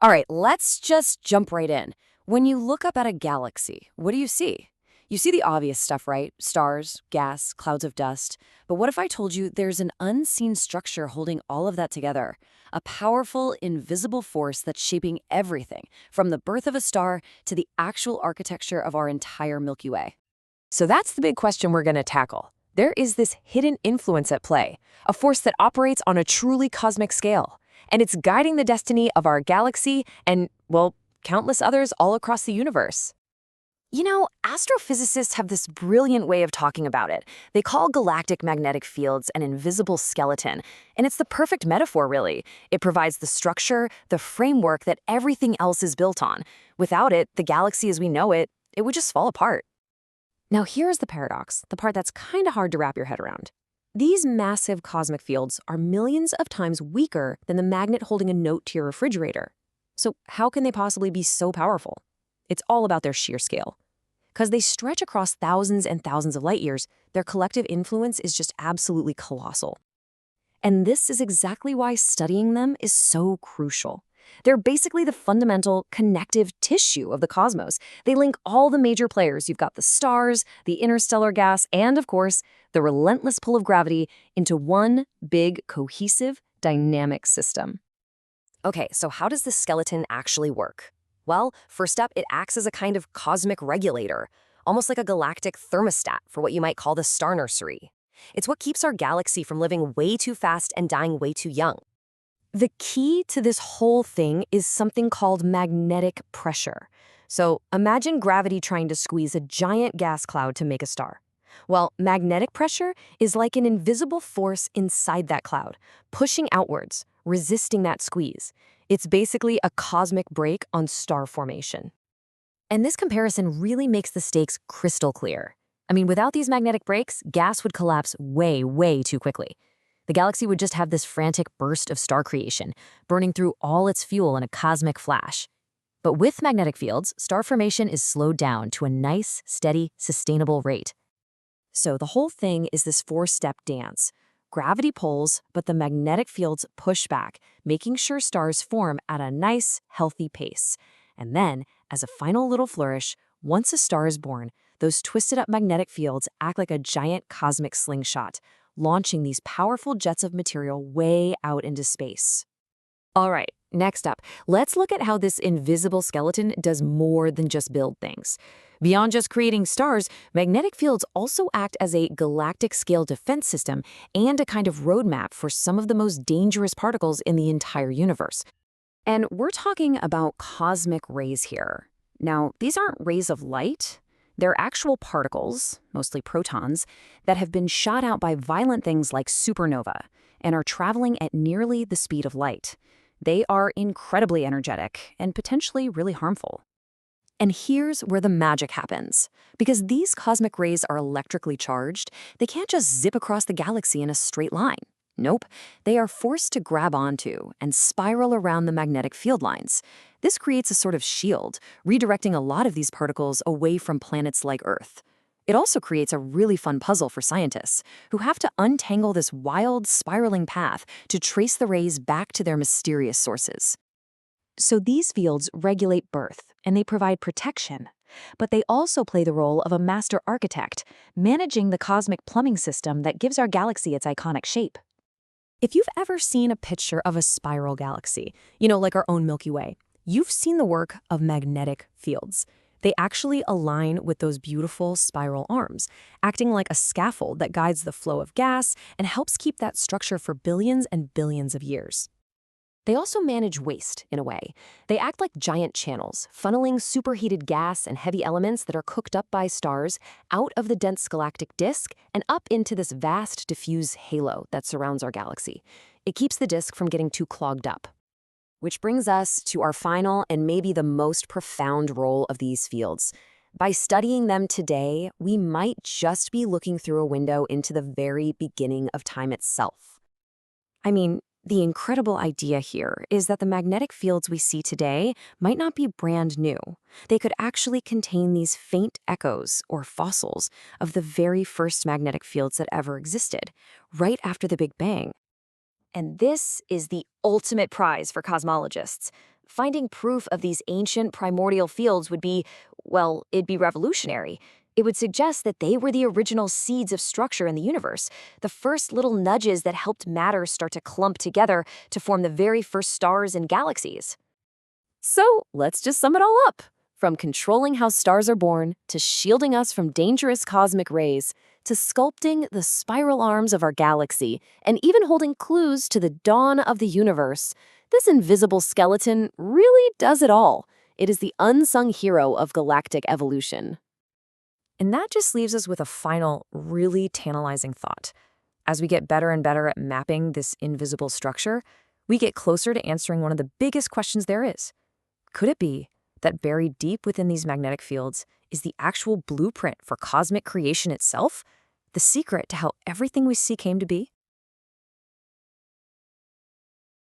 All right, let's just jump right in. When you look up at a galaxy, what do you see? You see the obvious stuff, right? Stars, gas, clouds of dust. But what if I told you there's an unseen structure holding all of that together? A powerful, invisible force that's shaping everything, from the birth of a star to the actual architecture of our entire Milky Way. So that's the big question we're going to tackle. There is this hidden influence at play, a force that operates on a truly cosmic scale, and it's guiding the destiny of our galaxy and, well, countless others all across the universe. You know, astrophysicists have this brilliant way of talking about it. They call galactic magnetic fields an invisible skeleton, and it's the perfect metaphor, really. It provides the structure, the framework that everything else is built on. Without it, the galaxy as we know it, it would just fall apart. Now here's the paradox, the part that's kind of hard to wrap your head around. These massive cosmic fields are millions of times weaker than the magnet holding a note to your refrigerator. So how can they possibly be so powerful? It's all about their sheer scale. Because they stretch across thousands and thousands of light years, their collective influence is just absolutely colossal. And this is exactly why studying them is so crucial. They're basically the fundamental connective tissue of the cosmos. They link all the major players. You've got the stars, the interstellar gas, and of course, the relentless pull of gravity into one big, cohesive, dynamic system. Okay, so how does this skeleton actually work? Well, first up, it acts as a kind of cosmic regulator, almost like a galactic thermostat for what you might call the star nursery. It's what keeps our galaxy from living way too fast and dying way too young. The key to this whole thing is something called magnetic pressure. So imagine gravity trying to squeeze a giant gas cloud to make a star. Well, magnetic pressure is like an invisible force inside that cloud, pushing outwards, resisting that squeeze. It's basically a cosmic brake on star formation. And this comparison really makes the stakes crystal clear. I mean, without these magnetic brakes, gas would collapse way, way too quickly. The galaxy would just have this frantic burst of star creation, burning through all its fuel in a cosmic flash. But with magnetic fields, star formation is slowed down to a nice, steady, sustainable rate. So the whole thing is this four-step dance. Gravity pulls, but the magnetic fields push back, making sure stars form at a nice, healthy pace. And then, as a final little flourish, once a star is born, those twisted-up magnetic fields act like a giant cosmic slingshot, launching these powerful jets of material way out into space. All right, next up, let's look at how this invisible skeleton does more than just build things. Beyond just creating stars, magnetic fields also act as a galactic-scale defense system and a kind of roadmap for some of the most dangerous particles in the entire universe. And we're talking about cosmic rays here. Now, these aren't rays of light. They're actual particles, mostly protons, that have been shot out by violent things like supernova and are traveling at nearly the speed of light. They are incredibly energetic and potentially really harmful. And here's where the magic happens. Because these cosmic rays are electrically charged, they can't just zip across the galaxy in a straight line. Nope, they are forced to grab onto and spiral around the magnetic field lines. This creates a sort of shield, redirecting a lot of these particles away from planets like Earth. It also creates a really fun puzzle for scientists, who have to untangle this wild, spiraling path to trace the rays back to their mysterious sources. So these fields regulate birth, and they provide protection. But they also play the role of a master architect, managing the cosmic plumbing system that gives our galaxy its iconic shape. If you've ever seen a picture of a spiral galaxy, like our own Milky Way, you've seen the work of magnetic fields. They actually align with those beautiful spiral arms, acting like a scaffold that guides the flow of gas and helps keep that structure for billions and billions of years. They also manage waste, in a way. They act like giant channels, funneling superheated gas and heavy elements that are cooked up by stars out of the dense galactic disk and up into this vast diffuse halo that surrounds our galaxy. It keeps the disk from getting too clogged up. Which brings us to our final and maybe the most profound role of these fields. By studying them today, we might just be looking through a window into the very beginning of time itself. I mean, the incredible idea here is that the magnetic fields we see today might not be brand new. They could actually contain these faint echoes or fossils of the very first magnetic fields that ever existed, right after the Big Bang. And this is the ultimate prize for cosmologists. Finding proof of these ancient primordial fields would be, well, it'd be revolutionary. It would suggest that they were the original seeds of structure in the universe, the first little nudges that helped matter start to clump together to form the very first stars and galaxies. So let's just sum it all up. From controlling how stars are born, to shielding us from dangerous cosmic rays, to sculpting the spiral arms of our galaxy, and even holding clues to the dawn of the universe, this invisible skeleton really does it all. It is the unsung hero of galactic evolution. And that just leaves us with a final, really tantalizing thought. As we get better and better at mapping this invisible structure, we get closer to answering one of the biggest questions there is. Could it be that buried deep within these magnetic fields is the actual blueprint for cosmic creation itself? The secret to how everything we see came to be?